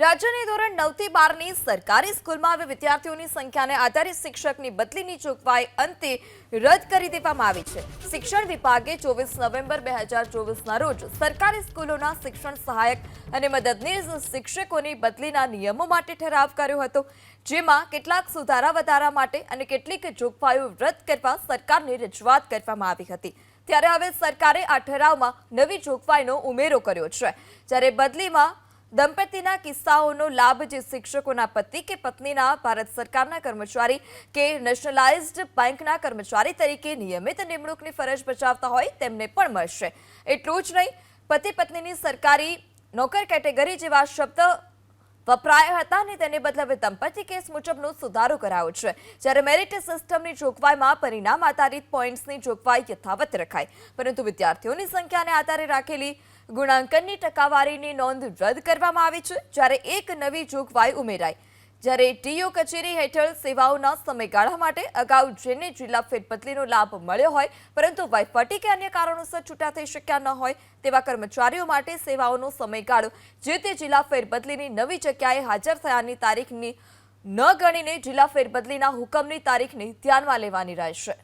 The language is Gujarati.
રાજ્યની ધોરણ 9 થી 12 ની સરકારી સ્કૂલમાં હવે વિદ્યાર્થીઓની સંખ્યાને આધારે શિક્ષકની બદલીની જોગવાઈ અંતે રદ કરી દેવામાં આવી છે। શિક્ષણ વિભાગે 24 નવેમ્બર 2024ના રોજ સરકારી સ્કૂલોના શિક્ષણ સહાયક અને મદદનીશ શિક્ષકોની બદલીના નિયમો માટે ઠરાવ કર્યો હતો, જેમાં કેટલાક સુધારા વધારા માટે અને કેટલીક જોગવાઈઓ રદ કરવા સરકારને રજૂઆત કરવામાં આવી હતી। ત્યારે હવે સરકારે આ ઠરાવમાં નવી જોગવાઈનો ઉમેરો કર્યો છે, જ્યારે બદલીમાં દંપતીના કિસ્સાઓનો લાભ જે શિક્ષકોના પતિ કે પત્નીના ભારત સરકારના કર્મચારી કે નેશનલાઇઝ્ડ બેંકના કર્મચારી તરીકે નિયમિત નિમણૂકની ફરજ બજાવતા હોય તેમને પણ મળશે। એટલું જ નહીં, પતિ પત્નીની સરકારી નોકર કેટેગરી જેવા શબ્દ વપરાયા હતા અને તેને બદલે હવે દંપતી કેસ મુજબનો સુધારો કરાયો છે, જ્યારે મેરિટ સિસ્ટમની જોગવાઈમાં પરિણામ આધારિત પોઈન્ટ્સની જોગવાઈ યથાવત રખાઈ, પરંતુ વિદ્યાર્થીઓની સંખ્યાને આધારે રાખેલી ગુણાંકનની ટકાવારીની નોંધ રદ કરવામાં આવી છે। જ્યારે એક નવી જોગવાઈ ઉમેરાઈ, જ્યારે ટીઓ કચેરી હેઠળ સેવાઓના સમયગાળા માટે અગાઉ જેને જિલ્લા ફેરબદલીનો લાભ મળ્યો હોય પરંતુ વહીવટી કે અન્ય કારણોસર છૂટા થઈ શક્યા ન હોય તેવા કર્મચારીઓ માટે સેવાઓનો સમયગાળો જે તે જિલ્લા ફેરબદલીની નવી જગ્યાએ હાજર થયાની તારીખની ન ગણીને જિલ્લા ફેરબદલીના હુકમની તારીખને ધ્યાનમાં લેવાની રહેશે।